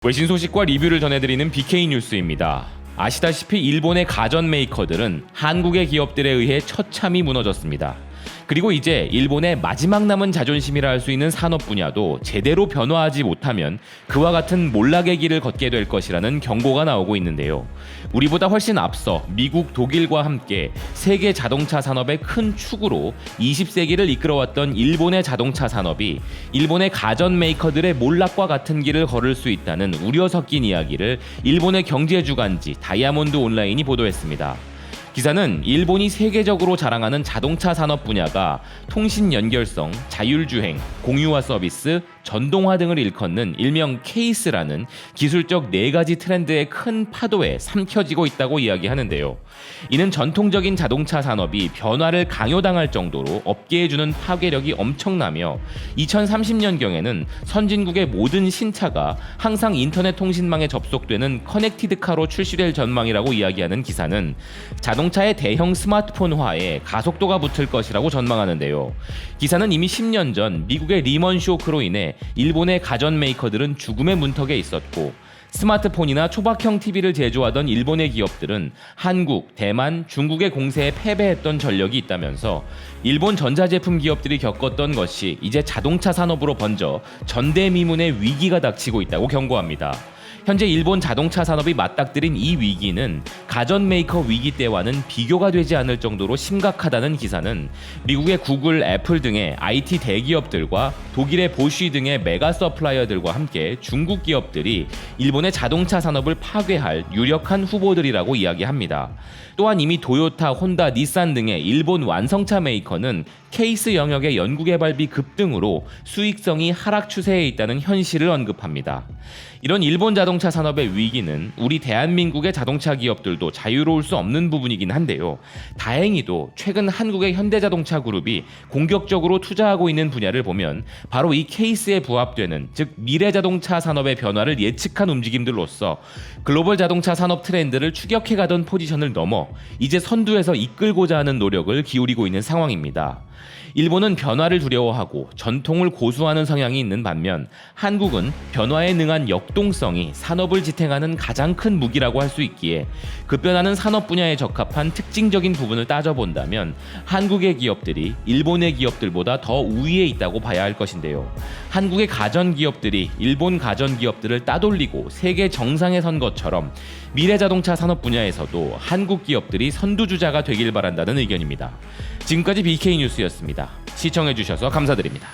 외신 소식과 리뷰를 전해드리는 BK 뉴스입니다. 아시다시피 일본의 가전 메이커들은 한국의 기업들에 의해 처참히 무너졌습니다. 그리고 이제 일본의 마지막 남은 자존심이라 할 수 있는 산업 분야도 제대로 변화하지 못하면 그와 같은 몰락의 길을 걷게 될 것이라는 경고가 나오고 있는데요. 우리보다 훨씬 앞서 미국, 독일과 함께 세계 자동차 산업의 큰 축으로 20세기를 이끌어왔던 일본의 자동차 산업이 일본의 가전 메이커들의 몰락과 같은 길을 걸을 수 있다는 우려 섞인 이야기를 일본의 경제주간지 다이아몬드 온라인이 보도했습니다. 기사는 일본이 세계적으로 자랑하는 자동차 산업 분야가 통신 연결성, 자율주행, 공유화 서비스, 전동화 등을 일컫는 일명 케이스라는 기술적 4가지 트렌드의 큰 파도에 삼켜지고 있다고 이야기하는데요. 이는 전통적인 자동차 산업이 변화를 강요당할 정도로 업계에 주는 파괴력이 엄청나며 2030년경에는 선진국의 모든 신차가 항상 인터넷 통신망에 접속되는 커넥티드카로 출시될 전망이라고 이야기하는 기사는 자동차의 대형 스마트폰화에 가속도가 붙을 것이라고 전망하는데요. 기사는 이미 10년 전 미국의 리먼 쇼크로 인해 일본의 가전 메이커들은 죽음의 문턱에 있었고 스마트폰이나 초박형 TV를 제조하던 일본의 기업들은 한국, 대만, 중국의 공세에 패배했던 전력이 있다면서 일본 전자제품 기업들이 겪었던 것이 이제 자동차 산업으로 번져 전대미문의 위기가 닥치고 있다고 경고합니다. 현재 일본 자동차 산업이 맞닥뜨린 이 위기는 가전 메이커 위기 때와는 비교가 되지 않을 정도로 심각하다는 기사는 미국의 구글, 애플 등의 IT 대기업들과 독일의 보쉬 등의 메가 서플라이어들과 함께 중국 기업들이 일본의 자동차 산업을 파괴할 유력한 후보들이라고 이야기합니다. 또한 이미 도요타, 혼다, 닛산 등의 일본 완성차 메이커는 케이스 영역의 연구개발비 급등으로 수익성이 하락 추세에 있다는 현실을 언급합니다. 이런 일본 자동차 산업의 위기는 우리 대한민국의 자동차 기업들도 자유로울 수 없는 부분이긴 한데요. 다행히도 최근 한국의 현대자동차 그룹이 공격적으로 투자하고 있는 분야를 보면 바로 이 케이스에 부합되는, 즉 미래자동차 산업의 변화를 예측한 움직임들로서 글로벌 자동차 산업 트렌드를 추격해가던 포지션을 넘어 이제 선두에서 이끌고자 하는 노력을 기울이고 있는 상황입니다. 일본은 변화를 두려워하고 전통을 고수하는 성향이 있는 반면 한국은 변화에 능한 역동성이 산업을 지탱하는 가장 큰 무기라고 할 수 있기에 급변하는 산업 분야에 적합한 특징적인 부분을 따져본다면 한국의 기업들이 일본의 기업들보다 더 우위에 있다고 봐야 할 것인데요. 한국의 가전 기업들이 일본 가전 기업들을 따돌리고 세계 정상에 선 것처럼 미래자동차 산업 분야에서도 한국 기업들이 선두주자가 되길 바란다는 의견입니다. 지금까지 BK 뉴스였습니다. 시청해주셔서 감사드립니다.